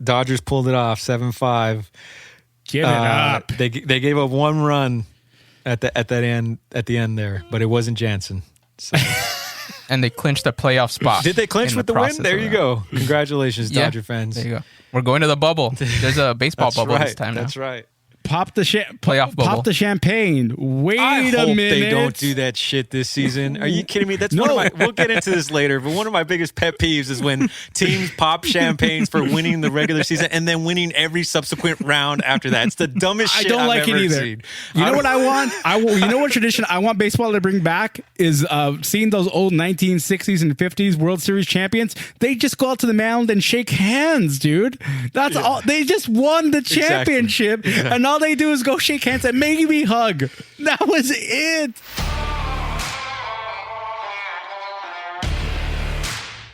Dodgers pulled it off 7-5. Give it up. They gave up one run at the end there, but it wasn't Jansen. So. And they clinched the playoff spot. Did they clinch with the win? There you go. Congratulations, Dodger fans. There you go. We're going to the bubble. There's a baseball bubble this time now. That's right. Pop the playoff bubble. Pop the champagne. Wait a minute. I hope they don't do that shit this season. Are you kidding me? That's one of my. We'll get into this later, but one of my biggest pet peeves is when teams pop champagnes for winning the regular season and then winning every subsequent round after that. It's the dumbest shit I've ever seen. You know what I want? You know what tradition I want baseball to bring back is seeing those old 1960s and 50s World Series champions. They just go out to the mound and shake hands, dude. That's all. They just won the championship, and all they do is go shake hands and maybe hug. That was it.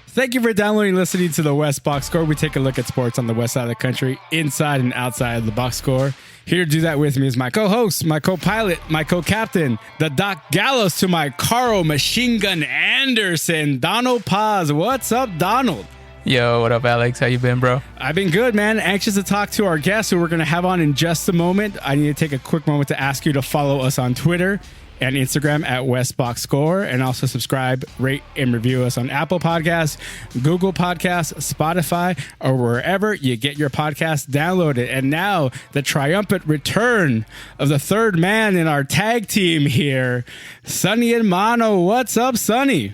Thank you for downloading and listening to the West Box Score. We take a look at sports on the west side of the country, inside and outside of the box score. Here to do that with me is my co-host, my co-pilot, my co-captain, the Doc Gallows to my Carl Machine Gun Anderson, Donald Paz. What's up, Donald? Yo, what up, Alex? How you been, bro? I've been good, man. Anxious to talk to our guests who we're going to have on in just a moment. I need to take a quick moment to ask you to follow us on Twitter and Instagram at WestBoxScore, and also subscribe, rate, and review us on Apple Podcasts, Google Podcasts, Spotify, or wherever you get your podcasts downloaded. And now, the triumphant return of the third man in our tag team here, Sonny and Mano. What's up, Sonny?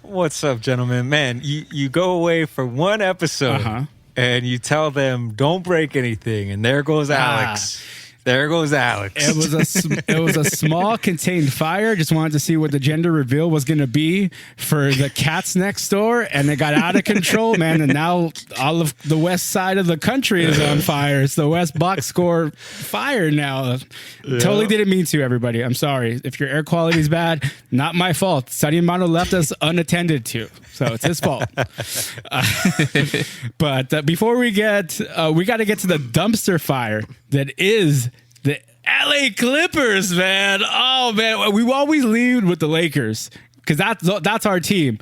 What's up, gentlemen? Man, you go away for one episode and you tell them don't break anything, and there goes Alex. There goes Alex. It was a small contained fire. Just wanted to see what the gender reveal was going to be for the cats next door, and it got out of control, man. And now all of the west side of the country is on fire. It's the West Box Score fire now. Yeah. Totally didn't mean to, everybody. I'm sorry. If your air quality is bad, not my fault. Sonny and Mano left us unattended to, so it's his fault. But before we got to get to the dumpster fire that is the LA Clippers, man. Oh, man. We always lead with the Lakers because that's our team.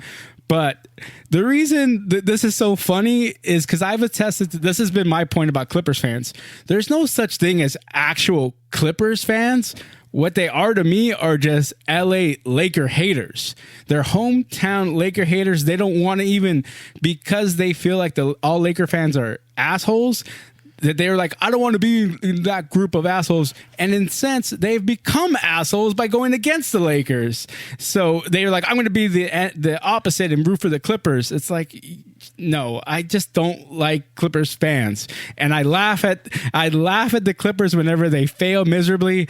But the reason that this is so funny is because I've attested to this. Has been my point about Clippers fans. There's no such thing as actual Clippers fans. What they are to me are just LA Laker haters. They're hometown Laker haters. They don't want to even, because they feel like all Laker fans are assholes, that they're like, I don't want to be in that group of assholes. And in a sense, they've become assholes by going against the Lakers. So they're like, I'm going to be the opposite and root for the Clippers. It's like, no, I just don't like Clippers fans. And I laugh at the Clippers whenever they fail miserably.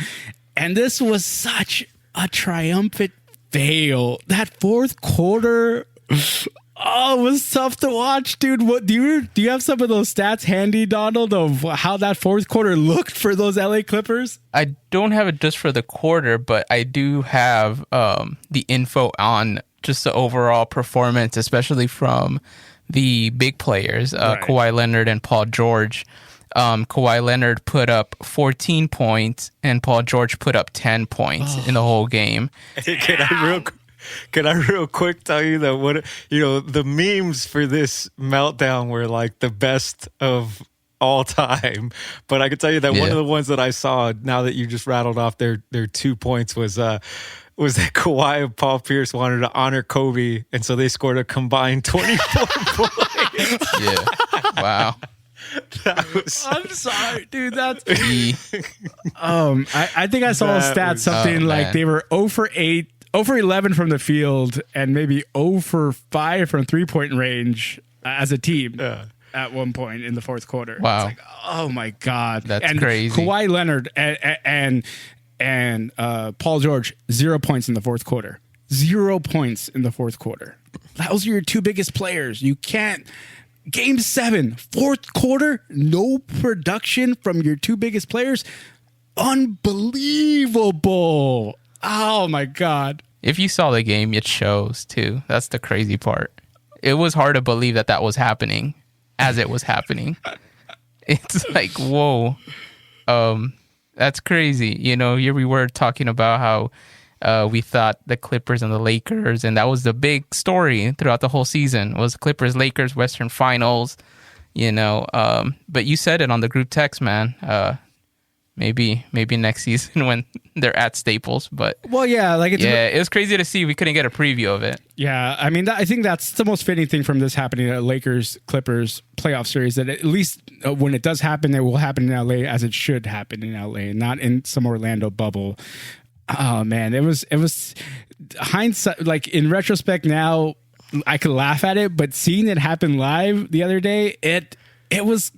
And this was such a triumphant fail. That fourth quarter, it was tough to watch, dude. What do you have some of those stats handy, Donald, of how that fourth quarter looked for those LA Clippers? I don't have it just for the quarter, but I do have the info on just the overall performance, especially from the big players, right. Kawhi Leonard and Paul George. Kawhi Leonard put up 14 points and Paul George put up 10 points in the whole game. Can I real quick tell you that the memes for this meltdown were like the best of all time. But I can tell you that one of the ones that I saw, now that you just rattled off their 2 points, was that Kawhi and Paul Pierce wanted to honor Kobe, and so they scored a combined 24 points. Yeah. Wow. I'm sorry, dude. That's I think I saw a stat like they were 0 for 8, 0 for 11 from the field, and maybe 0 for 5 from 3-point range as a team at one point in the fourth quarter. Wow. It's like, oh my God. That's crazy. Kawhi Leonard and Paul George, 0 points in the fourth quarter. 0 points in the fourth quarter. Those are your two biggest players. You can't. Game 7, fourth quarter, no production from your two biggest players. Unbelievable. Oh, my God. If you saw the game, it shows, too. That's the crazy part. It was hard to believe that was happening as it was happening. It's like, whoa. That's crazy. Here we were talking about how we thought the Clippers and the Lakers, and that was the big story throughout the whole season, was Clippers-Lakers Western Finals. But you said it on the group text, man. Maybe next season when they're at Staples. But it was crazy to see. We couldn't get a preview of it. Yeah, I mean, I think that's the most fitting thing from this happening at Lakers Clippers playoff series. That at least when it does happen, it will happen in LA as it should happen in LA, not in some Orlando bubble. Oh man, it was hindsight. Like in retrospect, now I could laugh at it, but seeing it happen live the other day, it was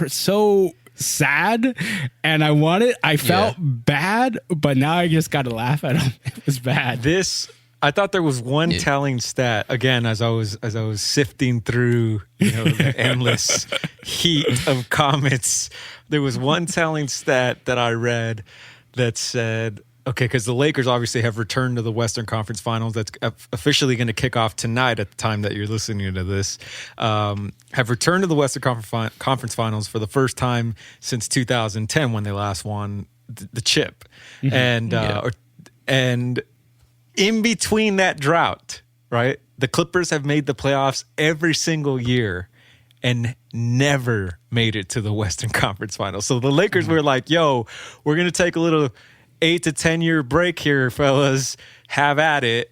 so sad, and I felt bad, but now I just got to laugh at him. It was bad. I thought there was one telling stat again as I was sifting through the endless heat of comments. There was one telling stat that I read that said, okay, because the Lakers obviously have returned to the Western Conference Finals. That's officially going to kick off tonight at the time that you're listening to this. Have returned to the Western Conference Finals for the first time since 2010 when they last won the chip. Mm-hmm. And in between that drought, right, the Clippers have made the playoffs every single year and never made it to the Western Conference Finals. So the Lakers were like, yo, we're going to take a little 8 to 10 year break here, fellas. Have at it.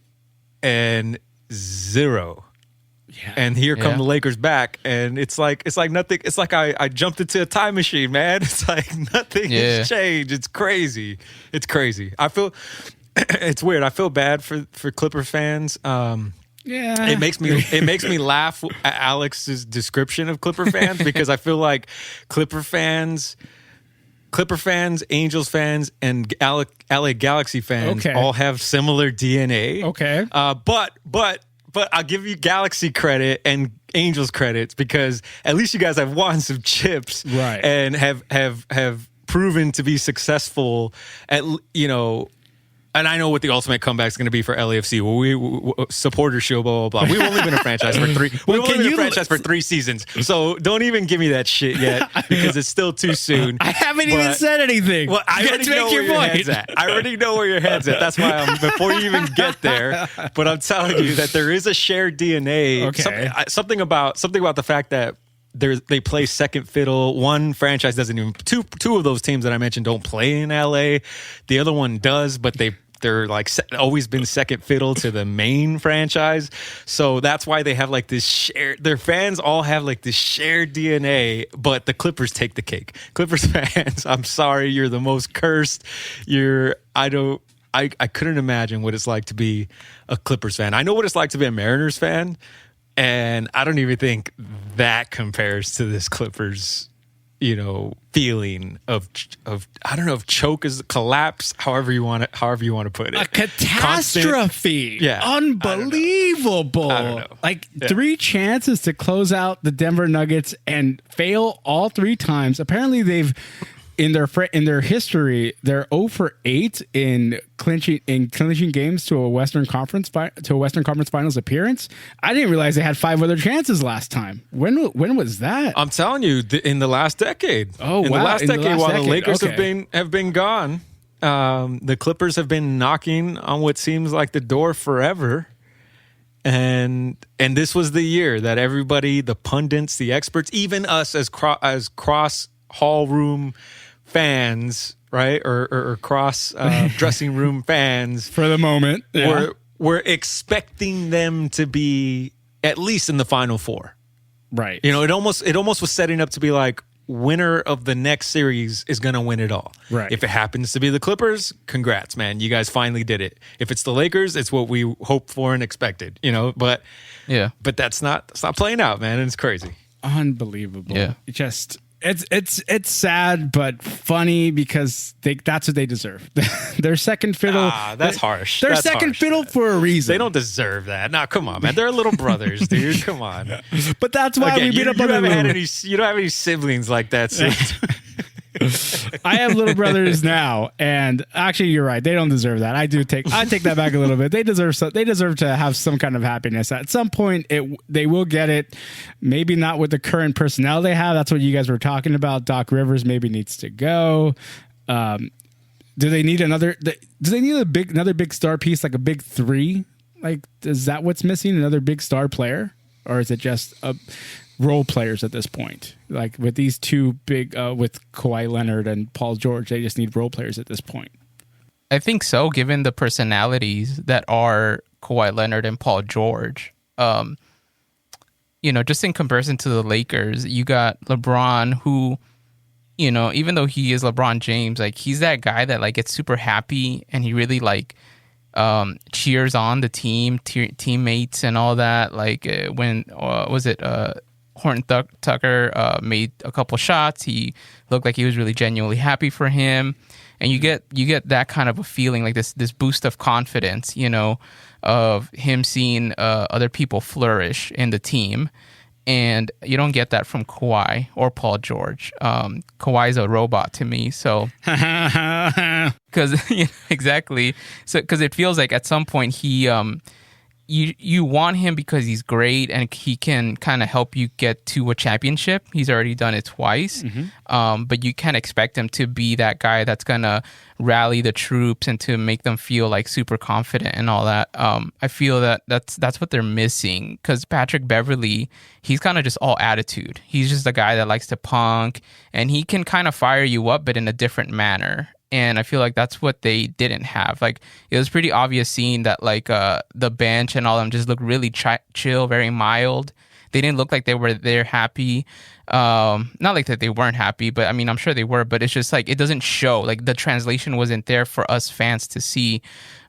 And zero. Yeah. And here come the Lakers back, and it's like nothing. It's like I jumped into a time machine, man. It's like nothing has changed. It's crazy. It's crazy. I feel it's weird. I feel bad for Clipper fans. It makes me laugh at Alex's description of Clipper fans because I feel like Clipper fans, Angels fans, and LA Galaxy fans all have similar DNA. Okay. But I'll give you Galaxy credit and Angels credits because at least you guys have won some chips, right? And have proven to be successful at And I know what the ultimate comeback is going to be for LAFC. We supporter show, blah blah blah. We've only been a franchise for three. We've only been a franchise for 3 seasons. So don't even give me that shit yet because it's still too soon. I haven't even said anything. Well, I already know where your head's at. I already know where your head's at. That's why before you even get there. But I'm telling you that there is a shared DNA. Okay. Something about the fact that they play second fiddle. One franchise doesn't even. Two of those teams that I mentioned don't play in LA. The other one does, but they're like always been second fiddle to the main franchise. So that's why they have like this shared, their fans all have like this shared DNA, but the Clippers take the cake. Clippers fans, I'm sorry, you're the most cursed. I couldn't imagine what it's like to be a Clippers fan. I know what it's like to be a Mariners fan, and I don't even think that compares to this Clippers feeling of I don't know if choke is collapse, however you want to put it. A catastrophe. Unbelievable. I don't know. Like 3 chances to close out the Denver Nuggets and fail all 3 times. Apparently they've in their history, they're 0 for 8 in clinching games to a Western Conference Finals appearance. I didn't realize they had 5 other chances last time. When was that? I'm telling you, in the last decade. Oh, wow. In the last decade, while the Lakers have been gone, the Clippers have been knocking on what seems like the door forever. And this was the year that everybody, the pundits, the experts, even us as cross hall room fans, right, or cross dressing room fans, for the moment, were expecting them to be at least in the Final Four, right? It almost was setting up to be like winner of the next series is going to win it all, right? If it happens to be the Clippers, congrats, man, you guys finally did it. If it's the Lakers, it's what we hoped for and expected, but that's not playing out, man, and it's crazy, unbelievable. Yeah, It's sad but funny because that's what they deserve. Their second fiddle. That's harsh. They're that's second harsh. fiddle for a reason. They don't deserve that. No, come on, man. They're little brothers, dude. Come on. But that's why we beat up on them. You don't have any siblings like that, sis. I have little brothers now, and actually, you're right. They don't deserve that. I take that back a little bit. They deserve to have some kind of happiness at some point. They will get it. Maybe not with the current personnel they have. That's what you guys were talking about. Doc Rivers maybe needs to go. Do they need another? Do they need another big star piece, like a big 3? Like, is that what's missing? Another big star player, or is it just role players at this point. Like with these two big, with Kawhi Leonard and Paul George, they just need role players at this point. I think so, given the personalities that are Kawhi Leonard and Paul George. Just in comparison to the Lakers, you got LeBron, who, even though he is LeBron James, like he's that guy that like gets super happy and he really like cheers on the teammates and all that. Like when was it Horton Tucker made a couple shots, he looked like he was really genuinely happy for him, and you get that kind of a feeling, like this boost of confidence, of him seeing other people flourish in the team. And you don't get that from Kawhi or Paul George. Kawhi's a robot to me. So, because exactly. So, because it feels like at some point he, you want him because he's great and he can kind of help you get to a championship. He's already done it twice. But you can't expect him to be that guy that's gonna rally the troops and to make them feel like super confident and all that. I feel that's what they're missing, because Patrick Beverley, he's kind of just all attitude. He's just a guy that likes to punk, and he can kind of fire you up, but in a different manner. And I feel like that's what they didn't have. Like, it was pretty obvious seeing that, like, the bench and all of them just looked really chill, very mild. They didn't look like they were there happy. Not like that they weren't happy, but I mean, I'm sure they were. But it's just like, it doesn't show. Like, the translation wasn't there for us fans to see.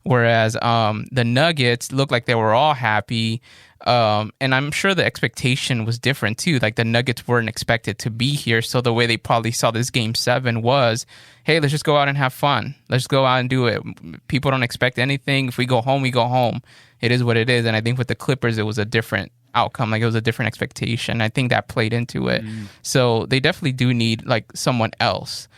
Whereas the Nuggets looked like they were all happy. And I'm sure the expectation was different too. Like, the Nuggets weren't expected to be here. So the way they probably saw this Game 7 was, hey, let's just go out and have fun. Let's go out and do it. People don't expect anything. If we go home, we go home. It is what it is. And I think with the Clippers, it was a different outcome. Like, it was a different expectation. I think that played into it. So they definitely do need like someone else.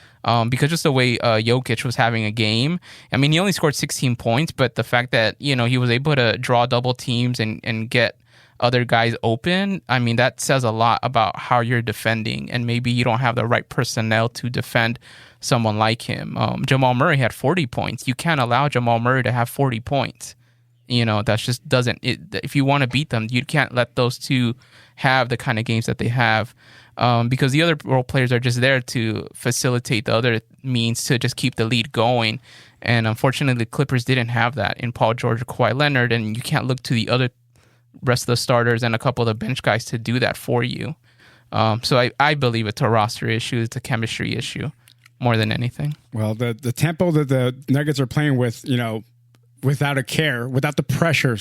Because just the way Jokic was having a game, I mean, he only scored 16 points, but the fact that, he was able to draw double teams and get other guys open, I mean, that says a lot about how you're defending, and maybe you don't have the right personnel to defend someone like him. Jamal Murray had 40 points. You can't allow Jamal Murray to have 40 points. That just doesn't, if you want to beat them, you can't let those two have the kind of games that they have. Because the other role players are just there to facilitate the other means to just keep the lead going. And unfortunately, the Clippers didn't have that in Paul George or Kawhi Leonard, and you can't look to the other rest of the starters and a couple of the bench guys to do that for you. So I believe it's a roster issue, it's a chemistry issue more than anything. Well, the tempo that the Nuggets are playing with, without the pressure,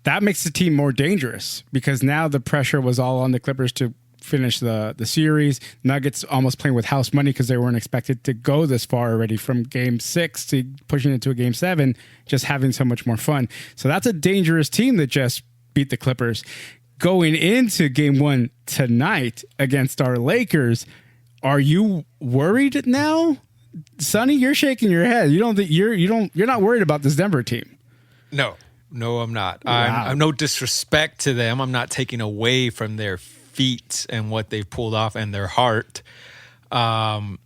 that makes the team more dangerous, because now the pressure was all on the Clippers to finish the series. Nuggets almost playing with house money because they weren't expected to go this far already, from Game 6 to pushing into a Game 7, just having so much more fun. So that's a dangerous team that just beat the Clippers. Going into Game 1 tonight against our Lakers, are you worried now? Sonny, you're shaking your head. You're not worried about this Denver team. No, I'm not. Wow. I'm no disrespect to them. I'm not taking away from their feat and what they've pulled off and their heart. But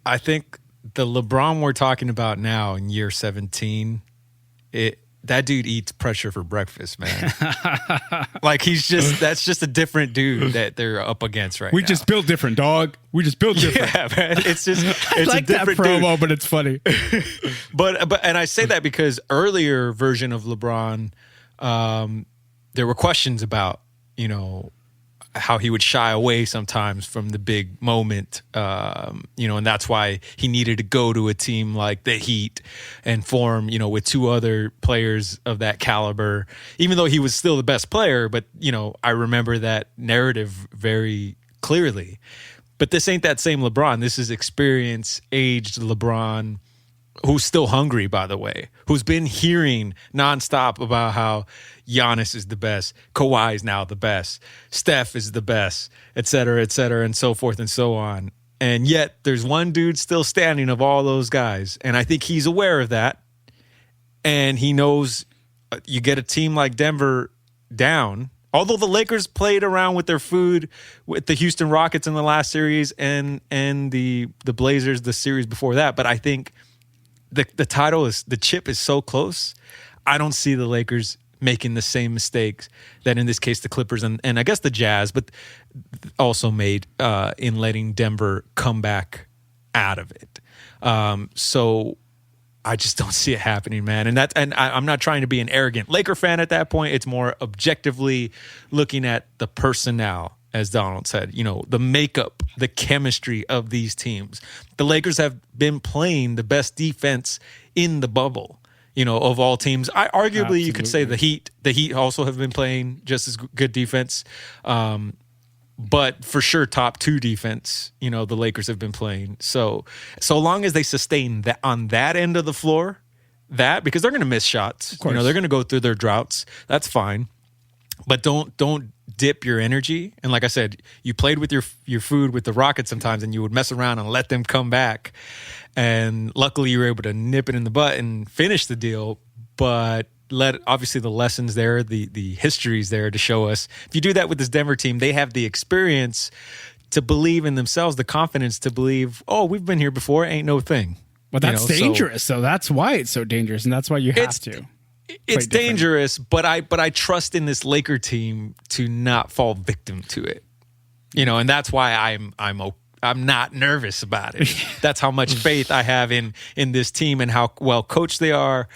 I think the LeBron we're talking about now in year 17, that dude eats pressure for breakfast, man. Like, that's just a different dude that they're up against right now. We just built different, dog. We just built different. Yeah, man. It's like a different that promo, dude. but it's funny. But and I say that because earlier version of LeBron, there were questions about, how he would shy away sometimes from the big moment, and that's why he needed to go to a team like the Heat and form, with two other players of that caliber, even though he was still the best player. But, I remember that narrative very clearly. But this ain't that same LeBron. This is experience-aged LeBron, who's still hungry, by the way, who's been hearing nonstop about how Giannis is the best, Kawhi is now the best, Steph is the best, et cetera, and so forth and so on. And yet there's one dude still standing of all those guys. And I think he's aware of that. And he knows you get a team like Denver down. Although the Lakers played around with their food with the Houston Rockets in the last series and the Blazers the series before that. But I think the chip is so close. I don't see the Lakers making the same mistakes that in this case the Clippers and I guess the Jazz, but also made in letting Denver come back out of it. So I just don't see it happening, man. And I'm not trying to be an arrogant Laker fan at that point. It's more objectively looking at the personnel, as Donald said, the makeup, the chemistry of these teams. The Lakers have been playing the best defense in the bubble, of all teams. Arguably, you could say the Heat also have been playing just as good defense. But for sure, top 2 defense, the Lakers have been playing. So long as they sustain that on that end of the floor, because they're going to miss shots, they're going to go through their droughts. That's fine. But don't dip your energy. And like I said, you played with your food with the Rockets sometimes, and you would mess around and let them come back. And luckily, you were able to nip it in the butt and finish the deal. But obviously the lessons there, the history's there to show us. If you do that with this Denver team, they have the experience to believe in themselves, the confidence to believe, we've been here before, ain't no thing. Well, that's dangerous. So that's why it's so dangerous, and that's why you have to. It's dangerous, but I trust in this Laker team to not fall victim to it. And that's why I'm not nervous about it. That's how much faith I have in this team and how well coached they are.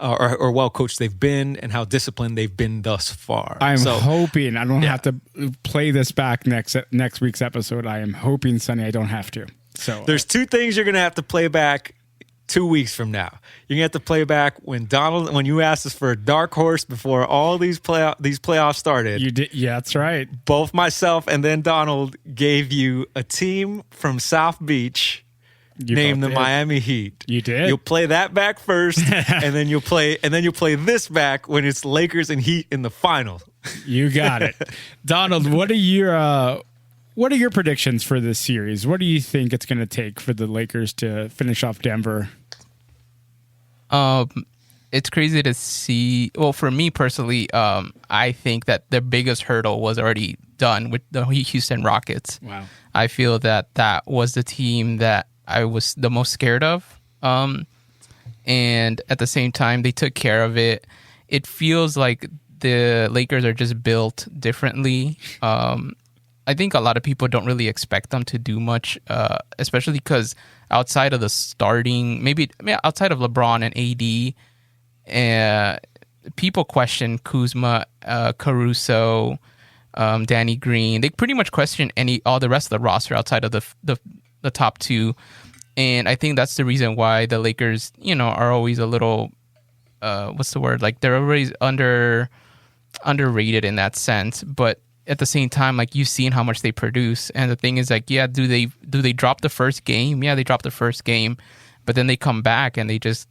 Or well coached they've been, and how disciplined they've been thus far. I'm hoping I don't have to play this back next week's episode. I am hoping, Sonny, I don't have to. So there's 2 things you're gonna have to play back 2 weeks from now. You're gonna have to play back when you asked us for a dark horse before all these playoffs started. You did, yeah, that's right. Both myself and then Donald gave you a team from South Beach. Name the Miami Heat. You did. You'll play that back first, and then you'll play this back when it's Lakers and Heat in the final. You got it, Donald. What are your predictions for this series? What do you think it's going to take for the Lakers to finish off Denver? It's crazy to see. Well, for me personally, I think that the biggest hurdle was already done with the Houston Rockets. Wow. I feel that was the team that I was the most scared of. And at the same time, they took care of it. It feels like the Lakers are just built differently. I think a lot of people don't really expect them to do much, especially because outside of the starting, outside of LeBron and AD, people question Kuzma, Caruso, Danny Green. They pretty much question all the rest of the roster outside of the top 2. And I think that's the reason why the Lakers, are always a little, what's the word? Like, they're always underrated in that sense. But at the same time, like, you've seen how much they produce. And the thing is, like, yeah, do they drop the first game? Yeah, they drop the first game. But then they come back and they just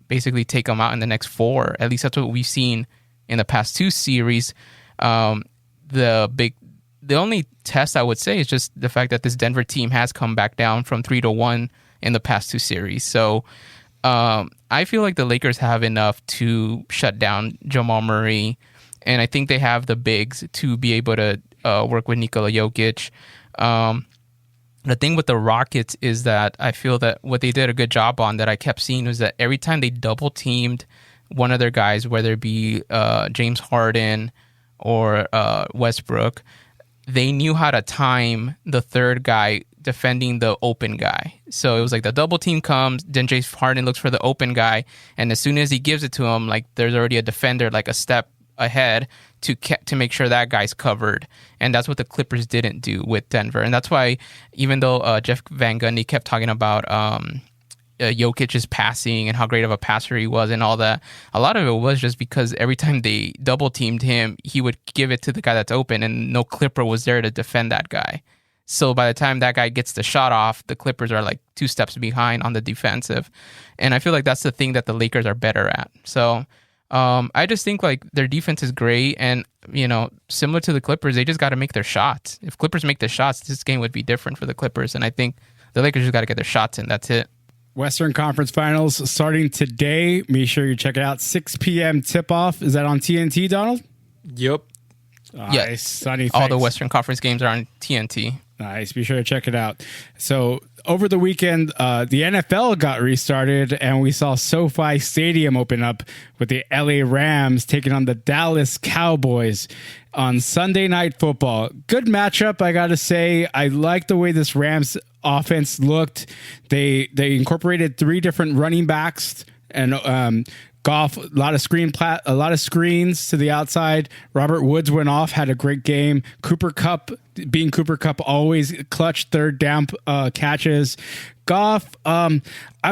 basically take them out in the next 4. At least that's what we've seen in the past 2 series. The only test I would say is just the fact that this Denver team has come back down from 3-1 in the past 2 series. So I feel like the Lakers have enough to shut down Jamal Murray, and I think they have the bigs to be able to work with Nikola Jokic. The thing with the Rockets is that I feel that what they did a good job on that I kept seeing was that every time they double teamed one of their guys, whether it be James Harden or Westbrook, they knew how to time the third guy defending the open guy. So it was like the double team comes, then James Harden looks for the open guy, and as soon as he gives it to him, like there's already a defender like a step ahead to make sure that guy's covered. And that's what the Clippers didn't do with Denver. And that's why even though Jeff Van Gundy kept talking about Jokic's passing and how great of a passer he was and all that, a lot of it was just because every time they double teamed him, he would give it to the guy that's open, and no Clipper was there to defend that guy. So by the time that guy gets the shot off, the Clippers are like 2 steps behind on the defensive. And I feel like that's the thing that the Lakers are better at. So I just think like their defense is great, and similar to the Clippers, they just got to make their shots. If Clippers make the shots, this game would be different for the Clippers, and I think the Lakers just got to get their shots in. That's it. Western Conference Finals starting today. Make sure you check it out. 6 p.m. tip-off. Is that on TNT, Donald? Yep. Yes. Sonny, all the Western Conference games are on TNT. Nice. Be sure to check it out. So over the weekend, the NFL got restarted, and we saw SoFi Stadium open up with the LA Rams taking on the Dallas Cowboys on Sunday Night Football. Good matchup, I got to say. I like the way this Rams offense looked. They incorporated 3 different running backs and Goff, a lot of screens to the outside. Robert Woods went off, had a great game. Cooper Kupp, being Cooper Kupp, always clutch third down catches. Goff, I'm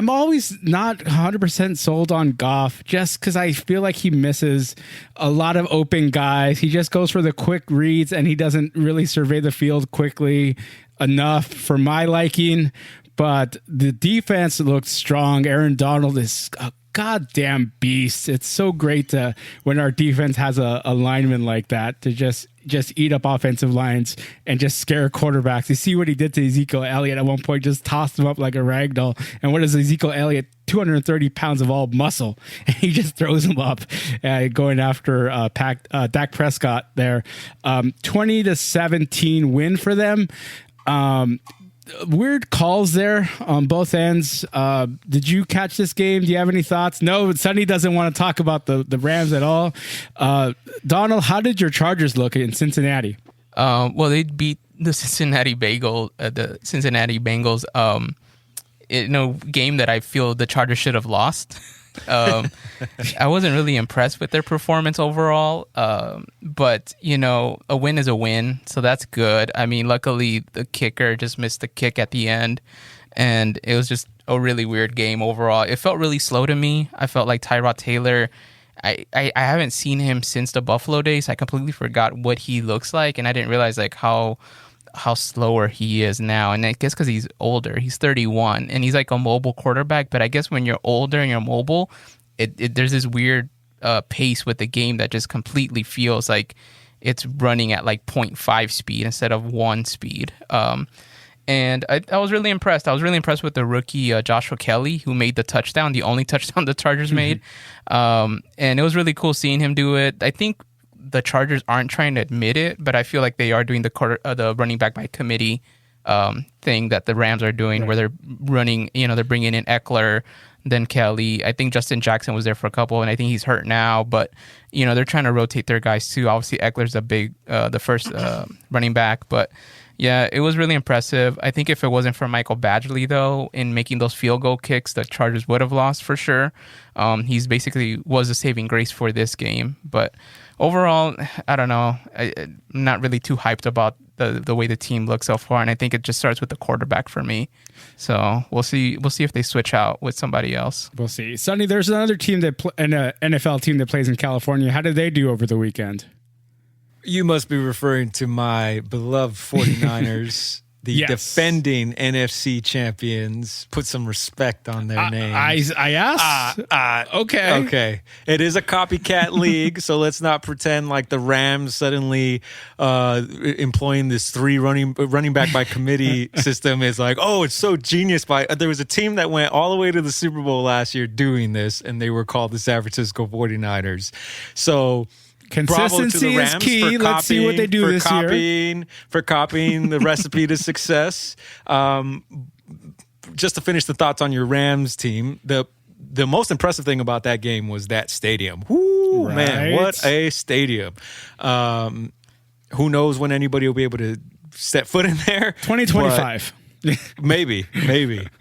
always not 100% sold on Goff just because I feel like he misses a lot of open guys. He just goes for the quick reads and he doesn't really survey the field quickly enough for my liking. But the defense looks strong. Aaron Donald is a goddamn beast. It's so great to when our defense has a lineman like that to just eat up offensive lines and just scare quarterbacks. You see what he did to Ezekiel Elliott at one point, just tossed him up like a rag doll. And what is Ezekiel Elliott? 230 pounds of all muscle. And he just throws him up going after Dak Prescott there. 20-17 win for them. Weird calls there on both ends. Did you catch this game? Do you have any thoughts? No, Sonny doesn't want to talk about the Rams at all. Donald, how did your Chargers look in Cincinnati? Well, they beat the Cincinnati Bengals. Game that I feel the Chargers should have lost. I wasn't really impressed with their performance overall, but a win is a win, so that's good. I mean, luckily the kicker just missed the kick at the end, and it was just a really weird game overall. It felt really slow to me. I felt like Tyrod Taylor, I haven't seen him since the Buffalo days. I completely forgot what he looks like, and I didn't realize like how slower he is now. And I guess because he's older, he's 31 and he's like a mobile quarterback. But I guess when you're older and you're mobile, there's this weird pace with the game that just completely feels like it's running at like 0.5 speed instead of 1 speed. And I was really impressed. I was really impressed with the rookie Joshua Kelly, who made the touchdown, the only touchdown the Chargers made. And it was really cool seeing him do it. I think the Chargers aren't trying to admit it, but I feel like they are doing the running back by committee thing that the Rams are doing, right, where they're running, they're bringing in Eckler, then Kelly. I think Justin Jackson was there for a couple, and I think he's hurt now, but they're trying to rotate their guys too. Obviously, Eckler's the first running back, but yeah, it was really impressive. I think if it wasn't for Michael Badgley, though, in making those field goal kicks, the Chargers would have lost for sure. He's basically was a saving grace for this game, but overall, I don't know. I'm not really too hyped about the way the team looks so far, and I think it just starts with the quarterback for me. So we'll see. We'll see if they switch out with somebody else. We'll see. Sonny, there's another team an NFL team that plays in California. How did they do over the weekend? You must be referring to my beloved 49ers. The yes, defending NFC champions. Put some respect on their names. I asked. Okay. It is a copycat league, so let's not pretend like the Rams suddenly employing this 3 running back by committee system is like, oh, it's so genius. There was a team that went all the way to the Super Bowl last year doing this, and they were called the San Francisco 49ers. So consistency is key. Let's see what they do this year. For copying the recipe to success. Just to finish the thoughts on your Rams team, the most impressive thing about that game was that stadium. Woo, right. Man, what a stadium. Who knows when anybody will be able to set foot in there? 2025. Maybe.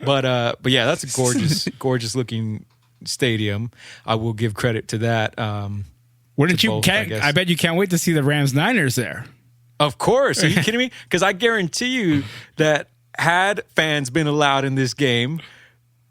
But yeah, that's a gorgeous looking stadium. I will give credit to that. Wouldn't you? I bet you can't wait to see the Rams Niners there. Of course. Are you kidding me? Because I guarantee you that had fans been allowed in this game,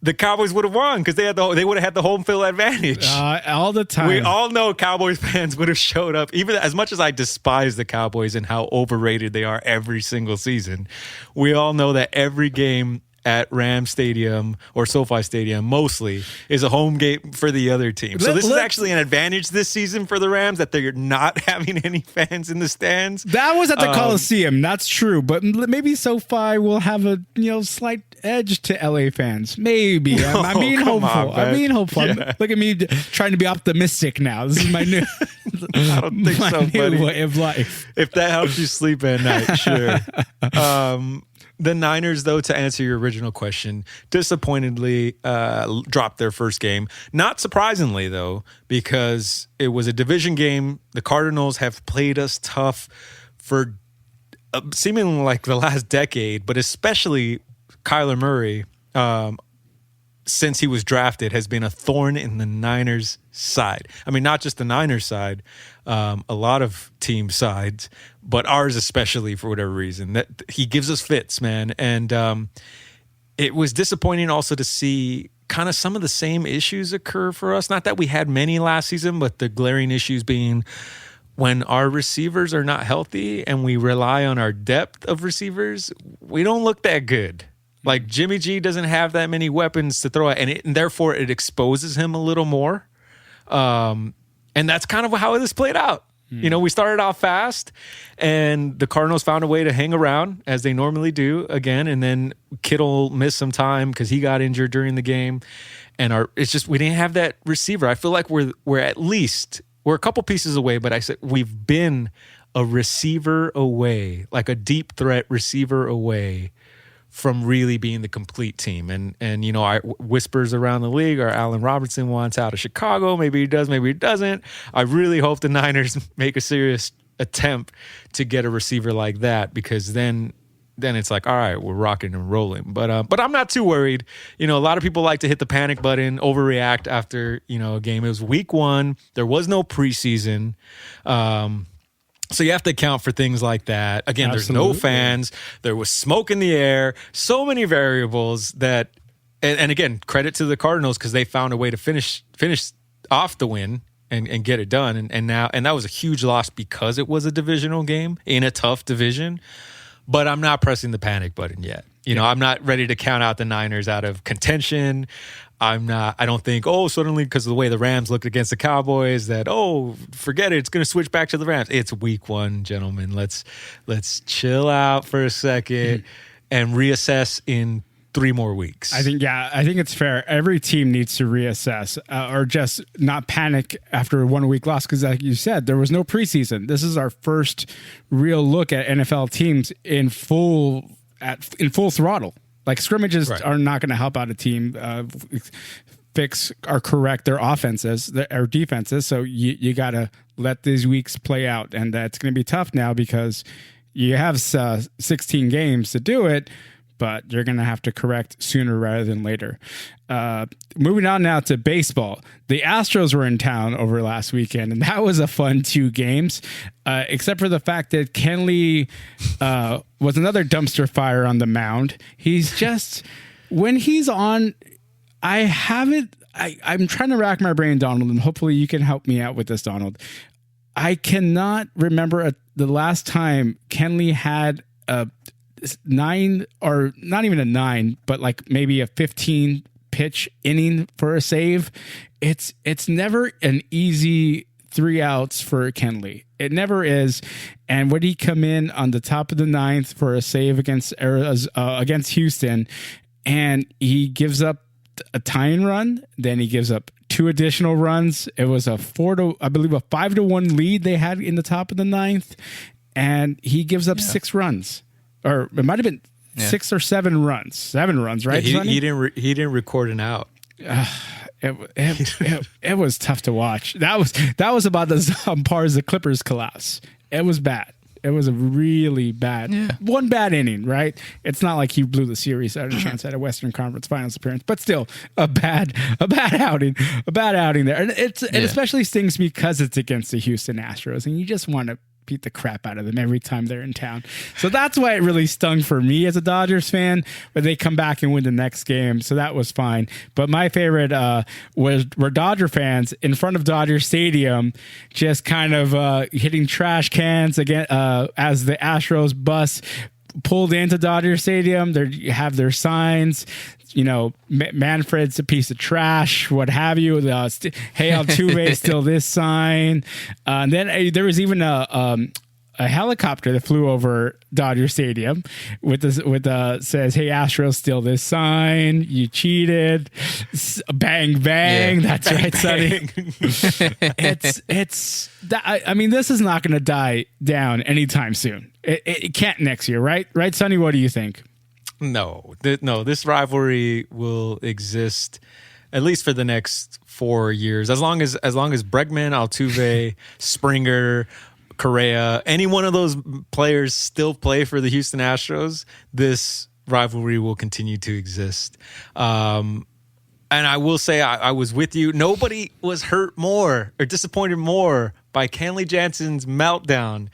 the Cowboys would have won because they would have had the home field advantage. All the time. We all know Cowboys fans would have showed up. Even as much as I despise the Cowboys and how overrated they are every single season, we all know that every game at Ram Stadium or SoFi Stadium mostly is a home game for the other team. So this is actually an advantage this season for the Rams that they're not having any fans in the stands. That was at the Coliseum. That's true. But maybe SoFi will have a slight edge to LA fans. Maybe. I'm being hopeful. Yeah. Look at me trying to be optimistic now. This is my new, I don't think so, buddy. way of life. If that helps you sleep at night, sure. The Niners, though, to answer your original question, disappointedly dropped their first game. Not surprisingly, though, because it was a division game. The Cardinals have played us tough for seemingly like the last decade, but especially Kyler Murray, since he was drafted, has been a thorn in the Niners' side. I mean, not just the Niners' side, a lot of team sides, but ours especially for whatever reason. That he gives us fits, man. And it was disappointing also to see kind of some of the same issues occur for us. Not that we had many last season, but the glaring issues being when our receivers are not healthy and we rely on our depth of receivers, we don't look that good. Like Jimmy G doesn't have that many weapons to throw at, and therefore it exposes him a little more. And that's kind of how this played out. You know, we started off fast, and the Cardinals found a way to hang around as they normally do again, and then Kittle missed some time because he got injured during the game, and it's just we didn't have that receiver. I feel like we're a couple pieces away, but I said we've been a receiver away, like a deep threat receiver away from really being the complete team. And you know, whispers around the league are Allen Robinson wants out of Chicago. Maybe he does, maybe he doesn't. I really hope the Niners make a serious attempt to get a receiver like that, because then it's like, all right, we're rocking and rolling. But I'm not too worried. You know, a lot of people like to hit the panic button, overreact after, you know, a game. It was week 1. There was no preseason. So you have to account for things like that. Again, Absolutely. There's no fans. There was smoke in the air. So many variables that, and again, credit to the Cardinals because they found a way to finish off the win and get it done. And that was a huge loss because it was a divisional game in a tough division. But I'm not pressing the panic button yet. You know, I'm not ready to count out the Niners out of contention. I don't think, suddenly because of the way the Rams looked against the Cowboys that, forget it, it's going to switch back to the Rams. It's week 1, gentlemen. Let's chill out for a second and reassess in 3 more weeks. I think it's fair. Every team needs to reassess or just not panic after a 1-week loss. Because like you said, there was no preseason. This is our first real look at NFL teams in full throttle. Like scrimmages are not going to help out a team fix or correct their offenses or defenses. So you got to let these weeks play out, and that's going to be tough now because you have 16 games to do it, but you're going to have to correct sooner rather than later. Moving on now to baseball. The Astros were in town over last weekend, and that was a fun 2 games, except for the fact that Kenley was another dumpster fire on the mound. He's just, when he's on, I'm trying to rack my brain, Donald, and hopefully you can help me out with this, Donald. I cannot remember the last time Kenley had a 9, or not even a 9, but like maybe a 15 pitch inning for a save. It's never an easy 3 outs for Kenley. It never is. And would he come in on the top of the 9th for a save against Houston, and he gives up a tying run, then he gives up 2 additional runs. It was a 5-1 lead they had in the top of the 9th, and he gives up 6 runs. Or it might have been 6 or 7 runs. 7 runs, right? Yeah, he didn't record an out. It was tough to watch. That was about as as the Clippers collapse. It was bad. It was a really bad one bad inning, right? It's not like he blew the series out of a chance at a Western Conference Finals appearance, but still a bad outing there. And it especially stings because it's against the Houston Astros, and you just want to beat the crap out of them every time they're in town. So that's why it really stung for me as a Dodgers fan, but they come back and win the next game. So that was fine. But my favorite were Dodger fans in front of Dodger Stadium, just kind of hitting trash cans again as the Astros bus pulled into Dodger Stadium. They have their signs. You know, Manfred's a piece of trash, what have you. Hey, Altuve, still this sign. And then there was even a a helicopter that flew over Dodger Stadium with says, "Hey Astros, steal this sign. You cheated." Bang bang. Yeah. That's right, Sonny. It's that. I mean, this is not going to die down anytime soon. It can't next year, right? Right, Sonny. What do you think? No. This rivalry will exist at least for the next 4 years, as long as Bregman, Altuve, Springer, Correa, any one of those players still play for the Houston Astros, this rivalry will continue to exist. And I will say, I was with you. Nobody was hurt more or disappointed more by Kenley Jansen's meltdown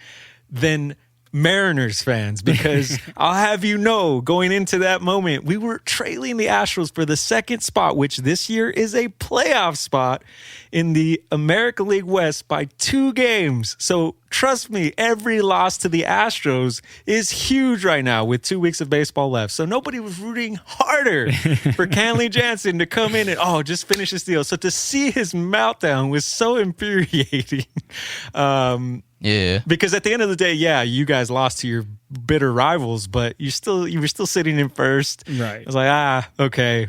than Mariners fans, because I'll have you know, going into that moment, we were trailing the Astros for the second spot, which this year is a playoff spot in the American League West by 2 games. So trust me, every loss to the Astros is huge right now with 2 weeks of baseball left. So nobody was rooting harder for Kenley Jansen to come in and, just finish this deal. So to see his meltdown was so infuriating. Yeah. Because at the end of the day, you guys lost to your bitter rivals, but you were still sitting in first. Right. I was like, okay,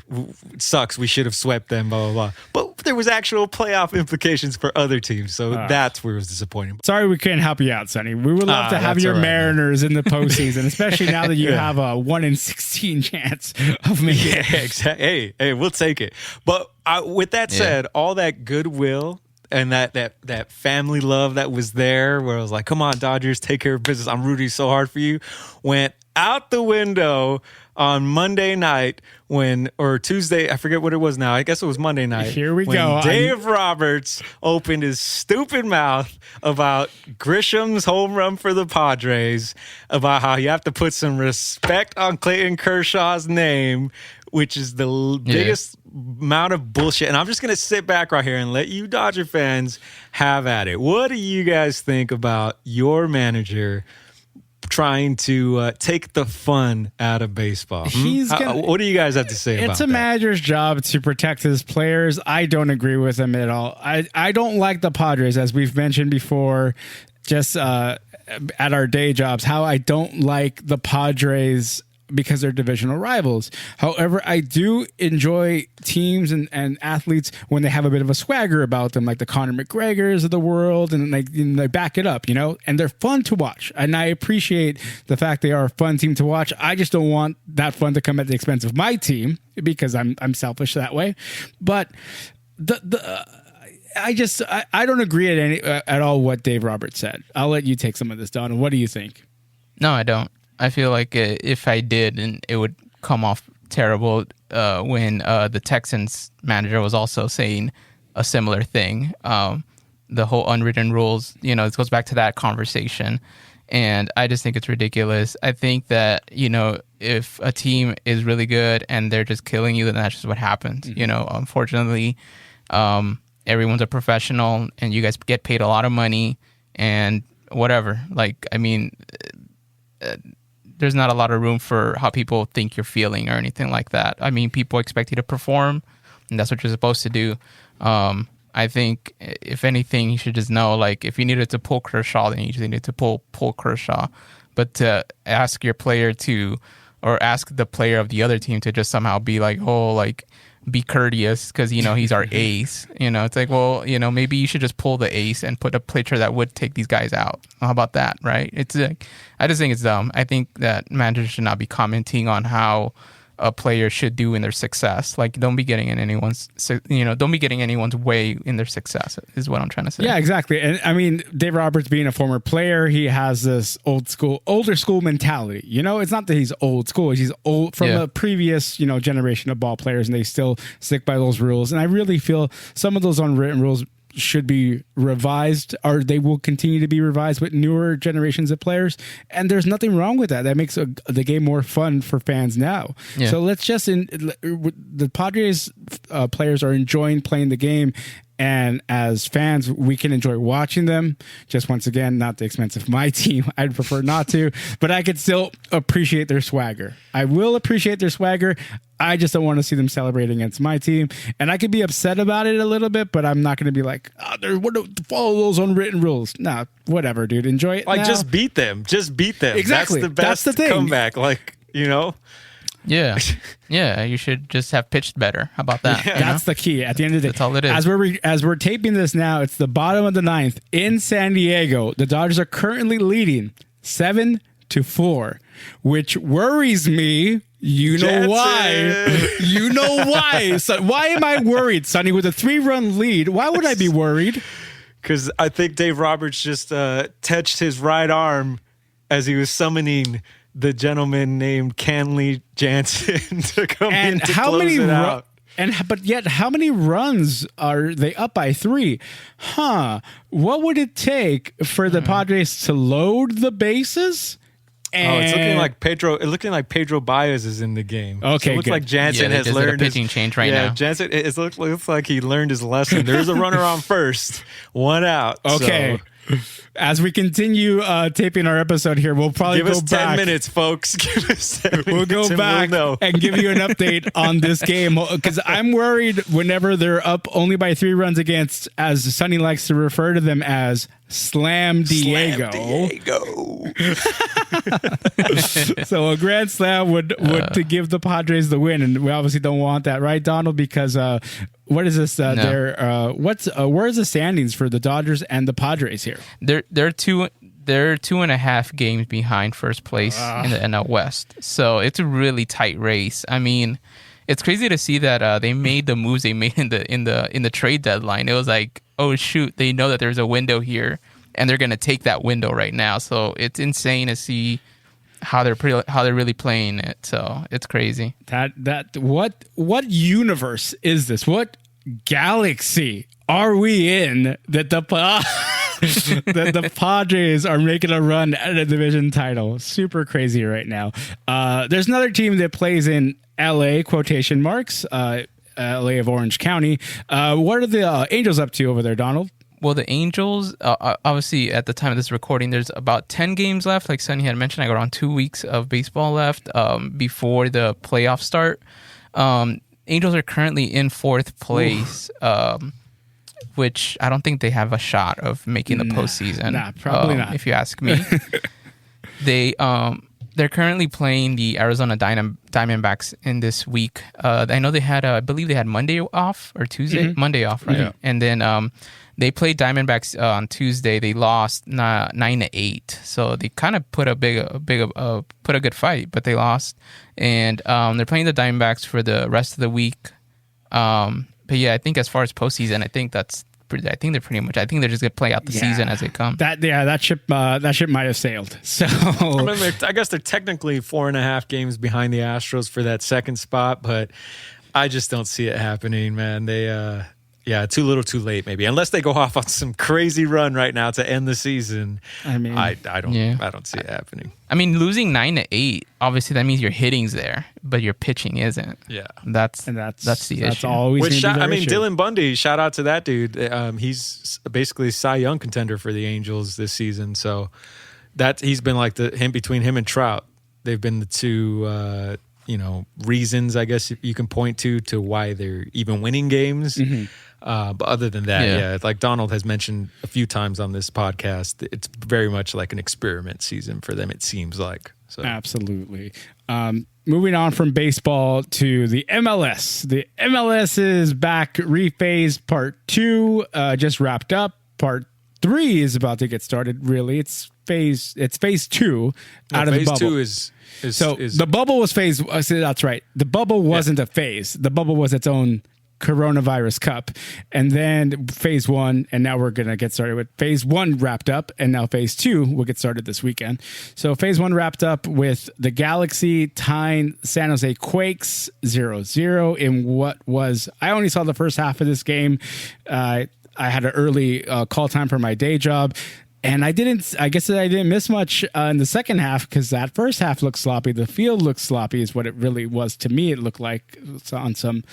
it sucks. We should have swept them, blah, blah, blah. But there was actual playoff implications for other teams, so that's where it was disappointing. Sorry we couldn't help you out, Sonny. We would love to have your Mariners in the postseason, especially now that you have a 1 in 16 chance of making it. Yeah, exactly. Hey, we'll take it. But with that said, all that goodwill and that family love that was there, where I was like, come on, Dodgers, take care of business. I'm rooting so hard for you, went out the window on Monday night or Tuesday, I forget what it was now. I guess it was Monday night. Here we go. When Dave Roberts opened his stupid mouth about Grisham's home run for the Padres, about how you have to put some respect on Clayton Kershaw's name, which is the biggest amount of bullshit. And I'm just going to sit back right here and let you Dodger fans have at it. What do you guys think about your manager trying to take the fun out of baseball? What do you guys have to say about that? It's a manager's job to protect his players. I don't agree with him at all. I don't like the Padres, as we've mentioned before, just at our day jobs, how I don't like the Padres because they're divisional rivals. However, I do enjoy teams and athletes when they have a bit of a swagger about them, like the Conor McGregors of the world, and they back it up, and they're fun to watch. And I appreciate the fact they are a fun team to watch. I just don't want that fun to come at the expense of my team, because I'm selfish that way. But I don't agree at all what Dave Roberts said. I'll let you take some of this, Don. What do you think? No, I don't. I feel like if I did, and it would come off terrible when the Texans manager was also saying a similar thing. The whole unwritten rules, it goes back to that conversation. And I just think it's ridiculous. I think that, if a team is really good and they're just killing you, then that's just what happens. Mm-hmm. Unfortunately, everyone's a professional and you guys get paid a lot of money and whatever. There's not a lot of room for how people think you're feeling or anything like that. I mean, people expect you to perform, and that's what you're supposed to do. I think, if anything, you should just know, if you needed to pull Kershaw, then you just needed to pull Kershaw. But to ask your player or ask the player of the other team to just somehow be be courteous because, he's our ace. It's like, well, maybe you should just pull the ace and put a pitcher that would take these guys out. How about that, right? It's I just think it's dumb. I think that managers should not be commenting on how a player should do in their success. Don't be getting in anyone's, don't be getting anyone's way in their success is what I'm trying to say. Yeah, exactly. And I mean, Dave Roberts being a former player, he has this older school mentality. It's not that he's old school. He's old from a previous, generation of ball players, and they still stick by those rules. And I really feel some of those unwritten rules should be revised, or they will continue to be revised with newer generations of players. And there's nothing wrong with that. That makes the game more fun for fans now. Yeah. So let's just, the Padres players are enjoying playing the game. And as fans, we can enjoy watching them. Just once again, not the expense of my team. I'd prefer not to, but I could still appreciate their swagger. I will appreciate their swagger. I just don't want to see them celebrating against my team. And I could be upset about it a little bit, but I'm not going to be like, follow those unwritten rules. Nah, whatever, dude. Enjoy it. Like, now. just beat them. Just beat them. Exactly. That's the best That's the thing. comeback. Like, you know? Yeah. Yeah. You should just have pitched better. How about that? Yeah. That's the key. At the end of the day, That's all it is. As we're taping this now, it's the bottom of the ninth in San Diego. The Dodgers are currently leading 7-4, which worries me. You know Jansen. why? You know why? So why am I worried, Sonny? With a 3-run lead, why would I be worried? Because I think Dave Roberts just touched his right arm as he was summoning the gentleman named Kenley Jansen to come in to close it out. But yet, how many runs are they up by 3? What would it take for the Padres to load the bases? It's looking like Pedro Baez is in the game. Okay, so it looks good. like Jansen has learned a pitching change right now. Jansen, it looks like he learned his lesson. There's a runner on first, 1 out. Okay. So. As we continue taping our episode here, we'll probably Give go us 10 back. minutes, folks. Give us 10 We'll minutes go and back we'll know. and give you an update on this game because I'm worried whenever they're up only by 3 runs against, as Sonny likes to refer to them as, Slam Diego. So a grand slam would to give the Padres the win, and we obviously don't want that, right, Donald? Because what is this? No. Where's the standings for the Dodgers and the Padres here? They're 2.5 games behind first place in the NL West, so it's a really tight race. I mean, it's crazy to see that they made the moves they made in the trade deadline. It was like, oh shoot, they know that there's a window here, and they're gonna take that window right now. So it's insane to see how they're really playing it. So it's crazy. What universe is this? What galaxy are we in that the Padres are making a run at a division title? Super crazy right now. There's another team that plays in LA, quotation marks, LA of Orange County. What are the Angels up to over there, Donald? Well, the Angels, obviously, at the time of this recording, there's about 10 games left. Like Sonny had mentioned, I got around 2 weeks of baseball left before the playoffs start. Angels are currently in 4th place, which I don't think they have a shot of making the postseason. Nah, probably not. If you ask me. They're currently playing the Arizona Diamondbacks in this week. I know they had, I believe they had Monday off or Tuesday. Mm-hmm. Monday off, right? Yeah. And then they played Diamondbacks on Tuesday. They lost 9-8, so they kind of put a good fight, but they lost. And they're playing the Diamondbacks for the rest of the week. But yeah, I think as far as postseason, I think they're just gonna play out the season as it comes. That ship might have sailed. So I guess they're technically 4.5 games behind the Astros for that second spot, but I just don't see it happening, man. They too little too late maybe, unless they go off on some crazy run right now to end the season. I mean, I don't see it happening. I mean, losing 9-8, obviously that means your hitting's there, but your pitching isn't. Yeah, that's the issue. Always issue. Dylan Bundy, shout out to that dude. He's basically a Cy Young contender for the Angels this season. So he's been like between him and Trout. They've been the two reasons, I guess, you can point to why they're even winning games. Mm-hmm. But other than that, like Donald has mentioned a few times on this podcast, it's very much like an experiment season for them, it seems like. So. Absolutely. Moving on from baseball to the MLS. The MLS is back, rephased. Part 2 just wrapped up. Part 3 is about to get started, really. It's phase 2 out of the bubble. Phase 2 is the bubble was phase. That's right. The bubble wasn't a phase. The bubble was its own coronavirus cup, and then phase 1, and now we're gonna get started with phase 1 wrapped up, and now phase 2 will get started this weekend. So phase 1 wrapped up with the Galaxy tying San Jose Quakes 0-0 in what was, I only saw the first half of this game. I had an early call time for my day job. And I guess I didn't miss much in the second half because that first half looked sloppy. The field looked sloppy is what it really was to me. It looked like on some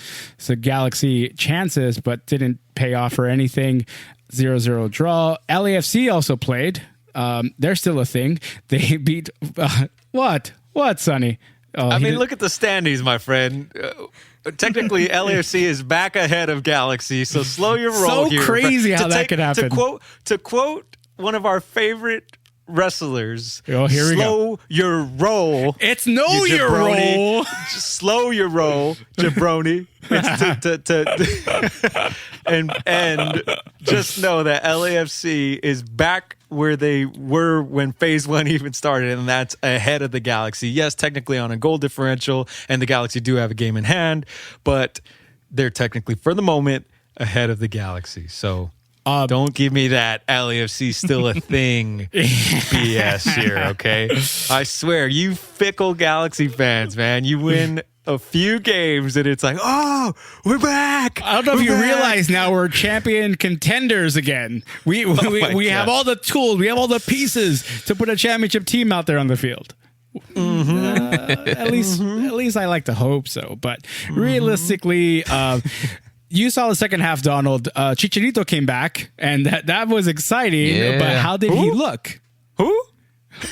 Galaxy chances, but didn't pay off for anything. 0-0 draw. LAFC also played. They're still a thing. They beat what, Sonny? I mean, look at the standings, my friend. Technically, LAFC is back ahead of Galaxy, so slow your roll here. So crazy how that could happen. To quote one of our favorite wrestlers, here we go. Slow your roll. It's your roll. Just slow your roll, jabroni. And just know that LAFC is back where they were when phase one even started, and that's ahead of the Galaxy. Yes, technically on a goal differential, and the Galaxy do have a game in hand, but they're technically, for the moment, ahead of the Galaxy. So don't give me that LAFC still a thing BS here, okay? I swear, you fickle Galaxy fans, man. You win a few games and it's like, oh, we're back. I don't know if you realize now we're champion contenders again. We have all the tools, we have all the pieces to put a championship team out there on the field. At least I like to hope so. But realistically, you saw the second half, Donald. Chicharito came back, and that was exciting. Yeah. But how did he look? Who?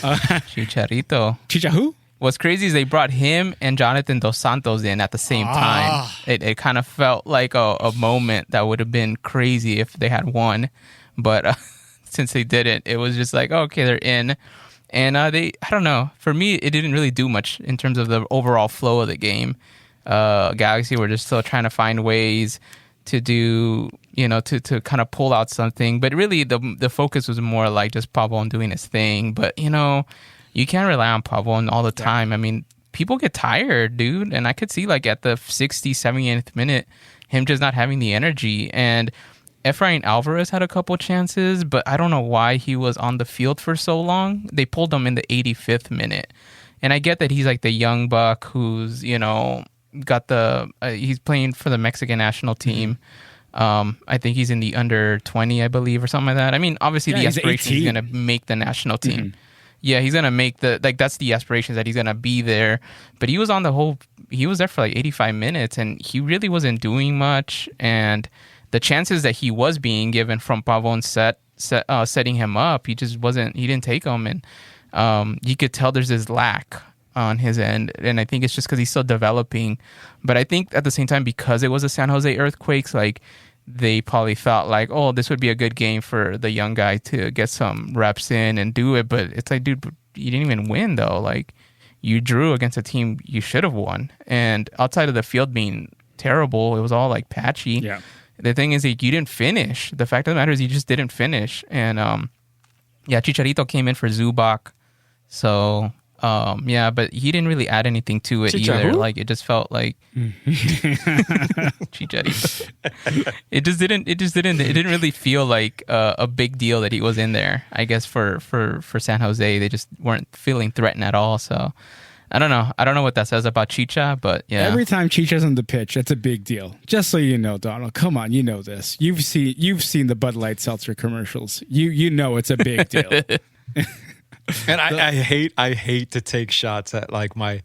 Chicharito. Who? What's crazy is they brought him and Jonathan Dos Santos in at the same time. It kind of felt like a moment that would have been crazy if they had won. But since they didn't, it was just like, oh, okay, they're in. And I don't know. For me, it didn't really do much in terms of the overall flow of the game. Galaxy were just still trying to find ways to do, to kind of pull out something. But really, the focus was more like just Pavon doing his thing. But, you can't rely on Pavon all the time. I mean, people get tired, dude. And I could see, like, at the 60th, 70th minute, him just not having the energy. And Efrain Alvarez had a couple chances, but I don't know why he was on the field for so long. They pulled him in the 85th minute. And I get that he's, like, the young buck who's, got he's playing for the Mexican national team. I think he's in the under 20, I believe, or something like that. I mean, obviously the aspiration is going to make the national team. Mm-hmm. Yeah, he's going to make that's the aspirations that he's going to be there. But he was he was there for like 85 minutes and he really wasn't doing much. And the chances that he was being given from Pavon setting him up, he didn't take them. And you could tell there's this lack on his end. And I think it's just because he's still developing. But I think at the same time, because it was a San Jose Earthquakes, like, they probably felt like, oh, this would be a good game for the young guy to get some reps in and do it. But it's like, dude, you didn't even win, though. Like, you drew against a team you should have won. And outside of the field being terrible, it was all, like, patchy. Yeah. The thing is, like, you didn't finish. The fact of the matter is you just didn't finish. And, Chicharito came in for Zubac. So... but he didn't really add anything to it either. Like, it just felt like Chicharito. It didn't really feel like a big deal that he was in there. I guess for San Jose, they just weren't feeling threatened at all. So I don't know what that says about Chicha, but yeah. Every time Chicha's on the pitch, it's a big deal. Just so you know, Donald. Come on, you know this. You've seen the Bud Light Seltzer commercials. You know it's a big deal. And I hate to take shots at, like, my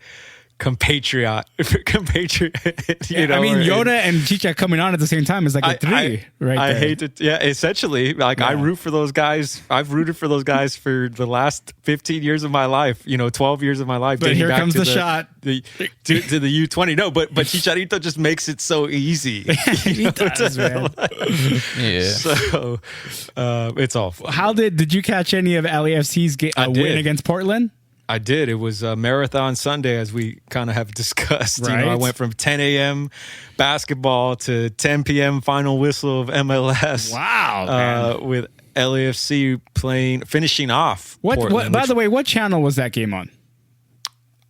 compatriot. Yoda and Chicha coming on at the same time is like a three, right? I hate to, essentially. Like, I root for those guys. I've rooted for those guys for the last 15 years of my life. 12 years of my life. But here comes the shot to the U20. No, but Chicharito just makes it so easy. He does, man. Yeah. So it's awful. How did you catch any of LAFC's win against Portland? I did. It was a marathon Sunday, as we kind of have discussed. Right. I went from 10 a.m. basketball to 10 p.m. final whistle of MLS. Wow. With LAFC finishing off. Portland, by the way, what channel was that game on?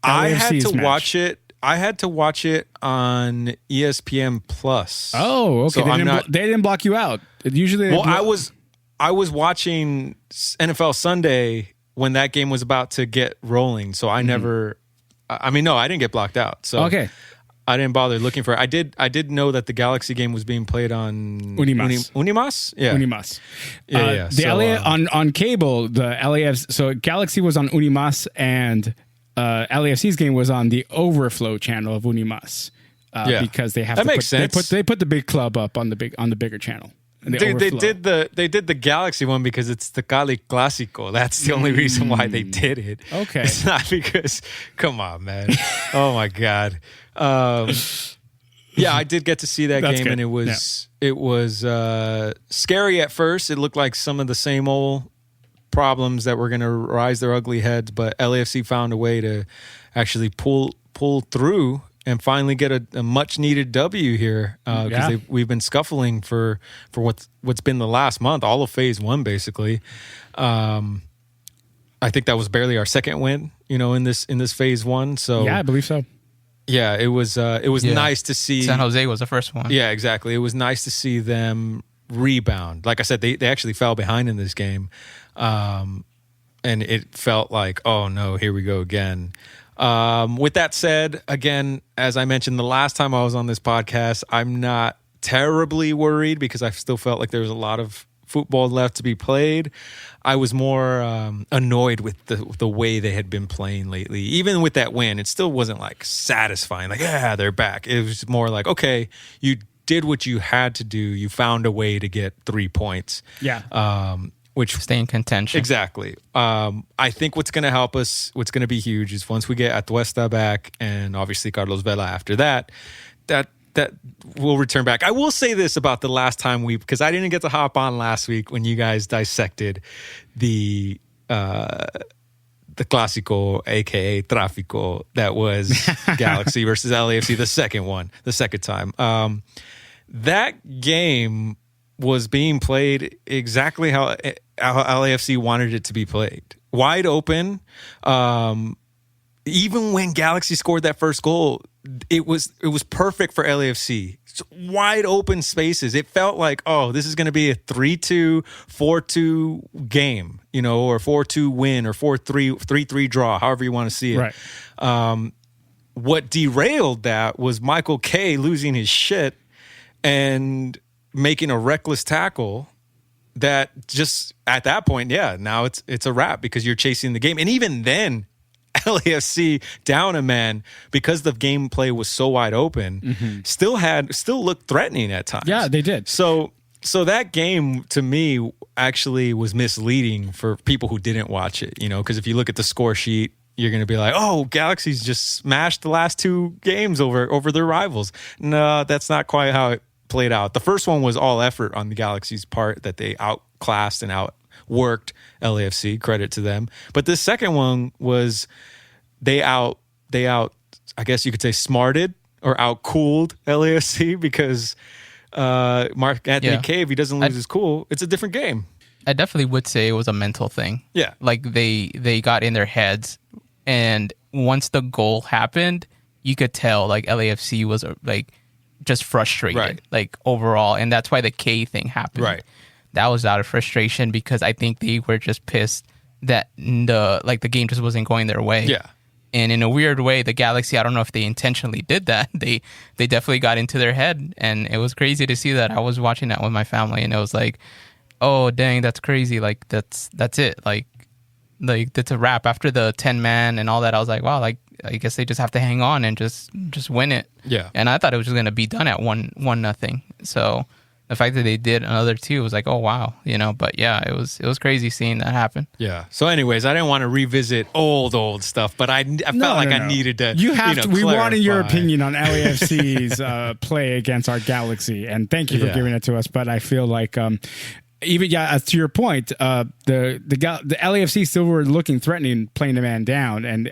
I had to watch it. I had to watch it on ESPN Plus. Oh, okay. So they didn't block you out. Usually, I was watching NFL Sunday when that game was about to get rolling. So I never, I didn't get blocked out. So okay. I didn't bother looking for it. I did know that the Galaxy game was being played on Unimas. Yeah. Unimas. Yeah. The LA on cable, the LAFC. So Galaxy was on Unimas, and LAFC's game was on the Overflow channel of Unimas. Because they have makes sense. They put the big club up on the bigger channel. They did the Galaxy one because it's the Cali Clasico. That's the only reason why they did it. Okay. It's not because, come on, man. Oh my God. I did get to see that game, good. and it was scary at first. It looked like some of the same old problems that were going to rise their ugly heads, but LAFC found a way to actually pull through and finally get a much needed W here, because we've been scuffling for what's been the last month, all of phase one basically. I think that was barely our second win, in this phase one. So yeah, I believe so. Yeah, it was nice to see. San Jose was the first one. Yeah, exactly. It was nice to see them rebound. Like I said, they actually fell behind in this game, and it felt like, oh no, here we go again. With that said, again, as I mentioned the last time I was on this podcast, I'm not terribly worried because I still felt like there was a lot of football left to be played. I was more annoyed with the way they had been playing lately. Even with that win, it still wasn't like satisfying. Like, yeah, they're back. It was more like, okay, you did what you had to do. You found a way to get 3 points. Yeah. Which stay in contention. Exactly. I think what's going to help us, what's going to be huge, is once we get Atuesta back and obviously Carlos Vela after that will return back. I will say this about the last time because I didn't get to hop on last week when you guys dissected the Clásico, aka Tráfico, that was Galaxy versus LAFC, the second time. That game was being played exactly how LAFC wanted it to be played. Wide open. Even when Galaxy scored that first goal, it was perfect for LAFC. It's wide open spaces. It felt like, oh, this is going to be a 3-2, 4-2 game, or 4-2 win or 4-3, 3-3 draw, however you want to see it. Right. What derailed that was Michael K losing his shit and making a reckless tackle that just at that point, now it's a wrap because you're chasing the game. And even then, LAFC down a man because the gameplay was so wide open, still looked threatening at times. Yeah, they did. So that game to me actually was misleading for people who didn't watch it, because if you look at the score sheet, you're going to be like, oh, Galaxy's just smashed the last two games over their rivals. No, that's not quite how it played out. The first one was all effort on the Galaxy's part that they outclassed and outworked LAFC, credit to them. But this second one was they out I guess you could say smarted or outcooled LAFC because Mark Anthony K, if he doesn't lose his cool, it's a different game. I definitely would say it was a mental thing. Yeah. Like they got in their heads, and once the goal happened, you could tell like LAFC was like just frustrated, right, like overall, and that's why the K thing happened. Right. That was out of frustration because I think they were just pissed that the game just wasn't going their way. Yeah. And in a weird way, the Galaxy, I don't know if they intentionally did that. They definitely got into their head, and it was crazy to see that. I was watching that with my family, and it was like, oh dang, that's crazy. Like that's it. Like that's a wrap after the 10-man and all that. I was like, wow, like I guess they just have to hang on and just win it. Yeah. And I thought it was just gonna be done at 1-0. So the fact that they did another 2 was like, oh wow, But yeah, it was crazy seeing that happen. Yeah. So, anyways, I didn't want to revisit old stuff, but I felt I needed to. You have to. We wanted your clarify. opinion on LAFC's play against our Galaxy, and thank you for giving it to us. But I feel like. Even as to your point, the LAFC still were looking threatening, playing the man down, and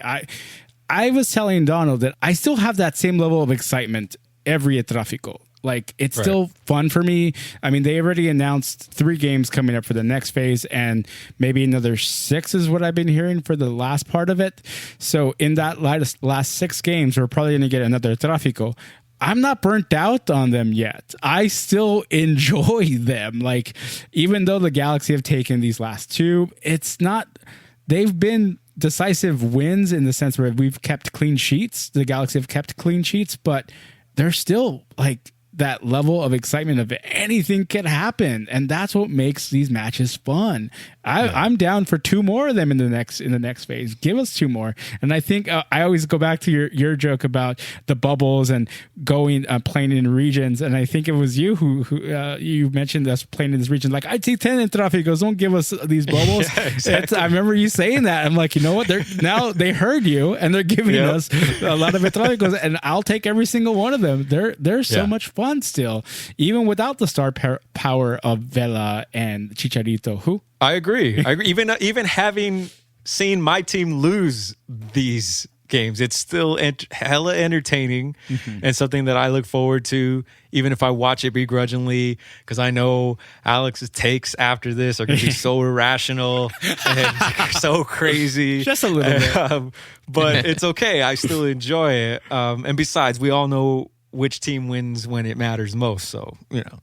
I was telling Donald that I still have that same level of excitement every Tráfico. Like it's still fun for me. I mean, they already announced 3 games coming up for the next phase, and maybe another 6 is what I've been hearing for the last part of it. So in that last 6 games, we're probably going to get another Tráfico. I'm not burnt out on them yet. I still enjoy them. Like, even though the Galaxy have taken these last 2, it's not, they've been decisive wins in the sense where we've kept clean sheets. The Galaxy have kept clean sheets, but they're still like that level of excitement of anything can happen, and that's what makes these matches fun. I'm down for 2 more of them in the next phase. Give us 2 more. And I think I always go back to your joke about the bubbles and going playing in regions. And I think it was you who you mentioned us playing in this region. Like, I see 10 in Tráficos, don't give us these bubbles. Yeah, exactly. I remember you saying that. I'm like, you know what? Now they heard you and they're giving us a lot of Tráficos, and I'll take every single one of them. They're so much fun still, even without the star power of Vela and Chicharito. Who? I agree. Even having seen my team lose these games, it's still hella entertaining and something that I look forward to, even if I watch it begrudgingly, because I know Alex's takes after this are going to be so irrational and so crazy. Just a little bit. But it's okay. I still enjoy it. And besides, we all know which team wins when it matters most. So,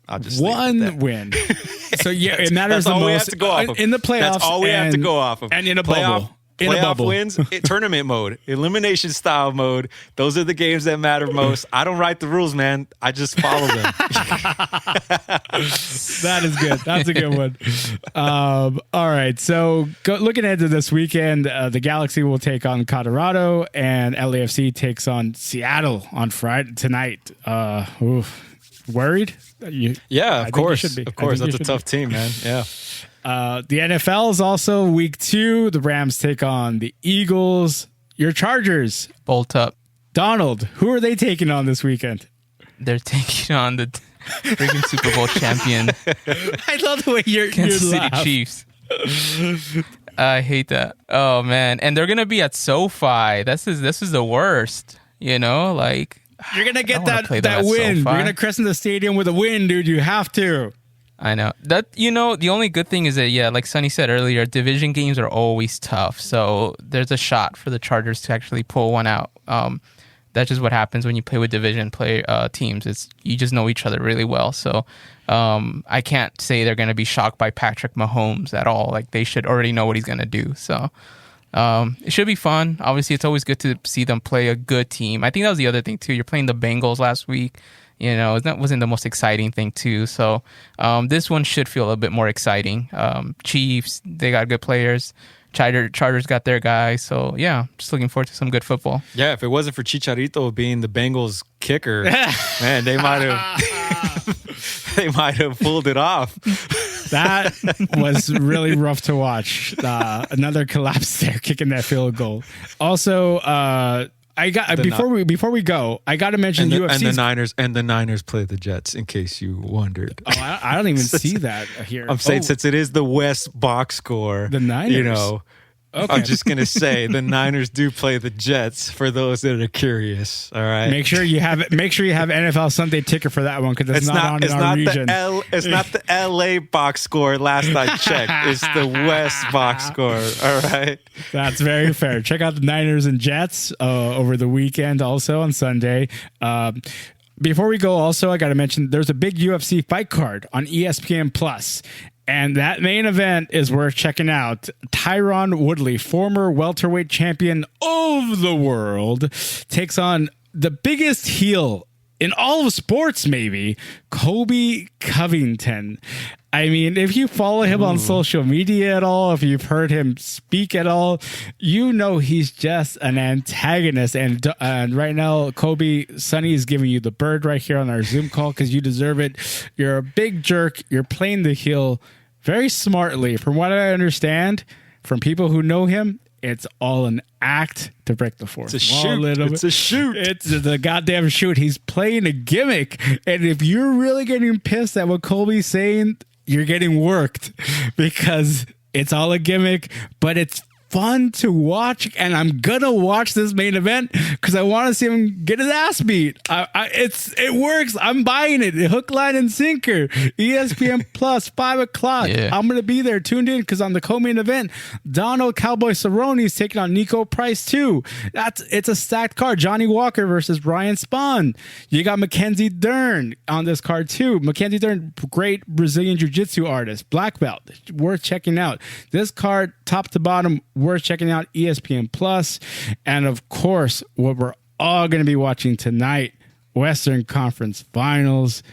I'll just one win. So, it matters That's all the we most have to go off of. in the playoffs. That's all we have to go off of. And in a bubble. Playoff wins, tournament mode, elimination style mode. Those are the games that matter most. I don't write the rules, man. I just follow them. That is good. That's a good one. All right. So looking ahead to this weekend, the Galaxy will take on Colorado, and LAFC takes on Seattle on Friday tonight. Worried? Yeah, of course. Should be. Of course. That's a tough team, man. Yeah. The NFL is also week 2. The Rams take on the Eagles. Your Chargers. Bolt up. Donald, who are they taking on this weekend? They're taking on the freaking Super Bowl champion I love the way you're Kansas City Chiefs. I hate that. Oh man, and they're gonna be at SoFi. This is the worst. Like you're gonna get that win. You're gonna crescent the stadium with a win, dude. You have to. I know that. The only good thing is that like Sonny said earlier, division games are always tough. So there's a shot for the Chargers to actually pull one out. That's just what happens when you play with division teams. You just know each other really well. So I can't say they're going to be shocked by Patrick Mahomes at all. Like, they should already know what he's going to do. So it should be fun. Obviously, it's always good to see them play a good team. I think that was the other thing too. You're playing the Bengals last week. That wasn't the most exciting thing too. So this one should feel a bit more exciting. Chiefs, they got good players. Chargers got their guys. So yeah, just looking forward to some good football. Yeah, if it wasn't for Chicharito being the Bengals kicker, man, they might have pulled it off. That was really rough to watch. Another collapse there, kicking that field goal. Also, before we go, I got to mention UFC and the Niners play the Jets, in case you wondered. Oh, I don't even see that here. I'm saying since it is the West box score, the Niners. Okay. I'm just gonna say the Niners do play the Jets for those that are curious. All right. Make sure you have NFL Sunday ticker for that one, because it's not in our region. It's not the LA box score. Last I checked, it's the West box score. All right. That's very fair. Check out the Niners and Jets over the weekend, also on Sunday. Before we go, also I got to mention there's a big UFC fight card on ESPN Plus. And that main event is worth checking out. Tyron Woodley, former welterweight champion of the world, takes on the biggest heel in all of sports, maybe, Colby Covington. I mean, if you follow him on social media at all, if you've heard him speak at all, you know he's just an antagonist. And right now, Colby, Sonny is giving you the bird right here on our Zoom call because you deserve it. You're a big jerk. You're playing the heel very smartly. From what I understand, from people who know him, it's all an act to break the fourth. It's a shoot. It's a shoot. It's the goddamn shoot. He's playing a gimmick. And if you're really getting pissed at what Colby's saying, you're getting worked, because it's all a gimmick, but it's fun to watch, and I'm gonna watch this main event because I want to see him get his ass beat. It works. I'm buying it. Hook, line, and sinker. ESPN Plus, 5:00. Yeah. I'm gonna be there, tuned in, because on the co-main event, Donald Cowboy Cerrone is taking on Nico Price too. It's a stacked card. Johnny Walker versus Ryan Spahn. You got Mackenzie Dern on this card too. Mackenzie Dern, great Brazilian jiu-jitsu artist, black belt, worth checking out. This card, top to bottom, worth checking out, ESPN Plus. And of course, what we're all going to be watching tonight, Western Conference Finals,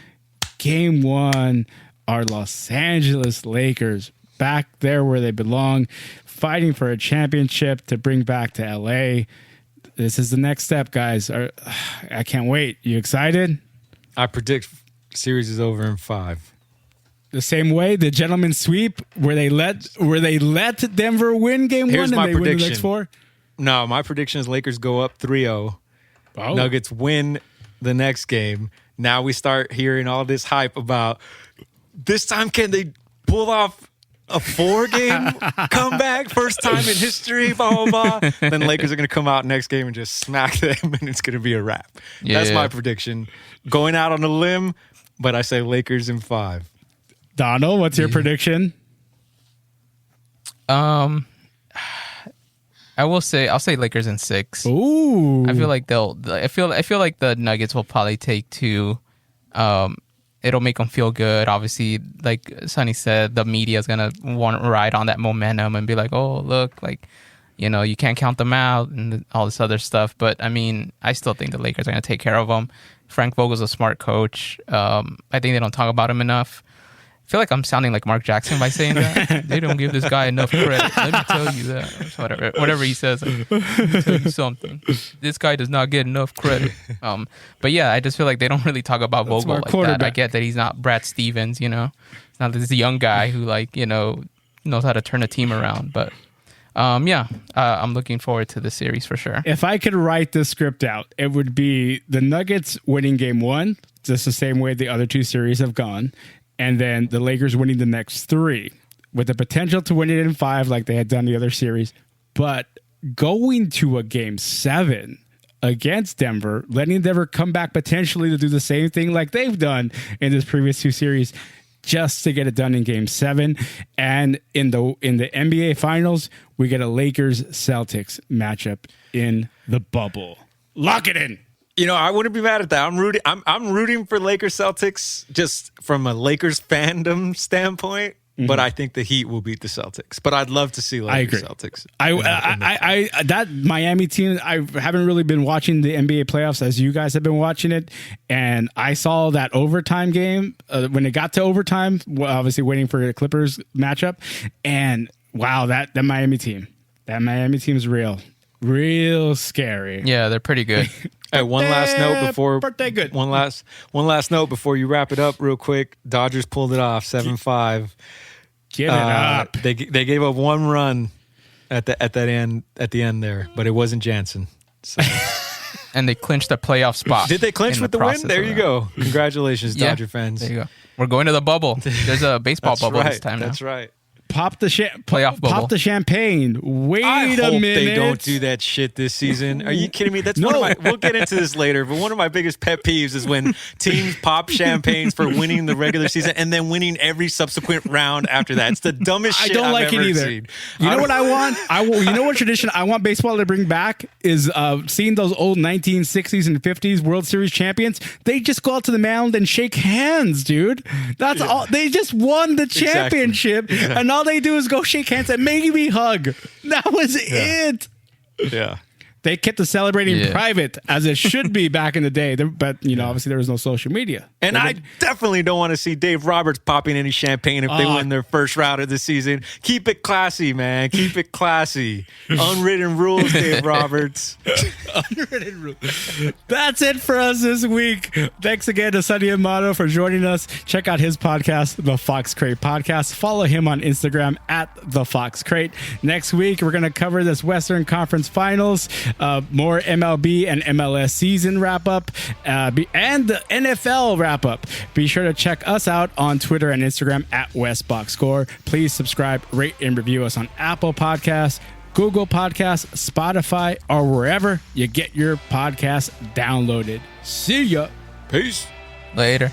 Game 1, our Los Angeles Lakers back there where they belong, fighting for a championship to bring back to LA. This is the next step, guys. I can't wait. You excited? I predict series is over in 5. The same way, the gentleman sweep where they let Denver win game Here's 1 my and they prediction. win the next 4. No, my prediction is Lakers go up 3-0. Oh. Nuggets win the next game. Now we start hearing all this hype about this time can they pull off a 4-game comeback, first time in history, blah, blah, blah. Then Lakers are going to come out next game and just smack them, and it's going to be a wrap. Yeah. That's my prediction. Going out on a limb, but I say Lakers in 5. Donald, what's your prediction? I'll say Lakers in 6. Ooh. I feel like I feel like the Nuggets will probably take 2. It'll make them feel good. Obviously, like Sonny said, the media is going to want to ride on that momentum and be like, oh, look, like, you know, you can't count them out and all this other stuff. But, I mean, I still think the Lakers are going to take care of them. Frank Vogel's a smart coach. I think they don't talk about him enough. I feel like I'm sounding like Mark Jackson by saying that. They don't give this guy enough credit. Let me tell you that. Whatever he says, let me tell you something. This guy does not get enough credit. But yeah, I just feel like they don't really talk about Vogel like that. I get that he's not Brad Stevens, you know. He's not this young guy who, like, you know, knows how to turn a team around. But I'm looking forward to the series for sure. If I could write this script out, it would be the Nuggets winning game 1, just the same way the other 2 series have gone. And then the Lakers winning the next 3 with the potential to win it in 5 like they had done the other series. But going to a game 7 against Denver, letting Denver come back potentially to do the same thing like they've done in this previous 2 series just to get it done in game 7. And in the NBA Finals, we get a Lakers-Celtics matchup in the bubble. Lock it in. You know, I wouldn't be mad at that. I'm rooting for Lakers Celtics just from a Lakers fandom standpoint. But I think the Heat will beat the Celtics. But I'd love to see Lakers Celtics. I that Miami team, I haven't really been watching the NBA playoffs as you guys have been watching it. And I saw that overtime game when it got to overtime, obviously waiting for the Clippers matchup. And wow, that Miami team is real scary. Yeah, they're pretty good. Hey, one last note before you wrap it up real quick. Dodgers pulled it off 7-5. Give it up. They gave up 1 run at the end there, but it wasn't Jansen. So. And they clinched the playoff spot. Did they clinch with the win? There you go. Congratulations, Dodger fans. There you go. We're going to the bubble. There's a baseball bubble this time. That's right. Pop the playoff bubble. Pop the champagne. Wait a minute. They don't do that shit this season. Are you kidding me? That's one of my. We'll get into this later, but one of my biggest pet peeves is when teams pop champagnes for winning the regular season and then winning every subsequent round after that. It's the dumbest shit I've ever seen. You know what I want? You know what tradition I want baseball to bring back is seeing those old 1960s and 50s World Series champions. They just go out to the mound and shake hands, dude. That's all. They just won the championship, and all they do is go shake hands and maybe hug. That was it. Yeah. They kept the celebrating private as it should be back in the day. But, obviously there was no social media. And I definitely don't want to see Dave Roberts popping any champagne if they win their first round of the season. Keep it classy, man. Keep it classy. Unwritten rules, Dave Roberts. Unwritten rules. That's it for us this week. Thanks again to Sonny Amato for joining us. Check out his podcast, The Fox Crate Podcast. Follow him on Instagram at The Fox Crate. Next week, we're going to cover this Western Conference Finals. More MLB and MLS season wrap up and the NFL wrap up. Be sure to check us out on Twitter and Instagram at WestBoxScore. Please subscribe, rate, and review us on Apple Podcasts, Google Podcasts, Spotify, or wherever you get your podcasts downloaded. See ya. Peace. Later.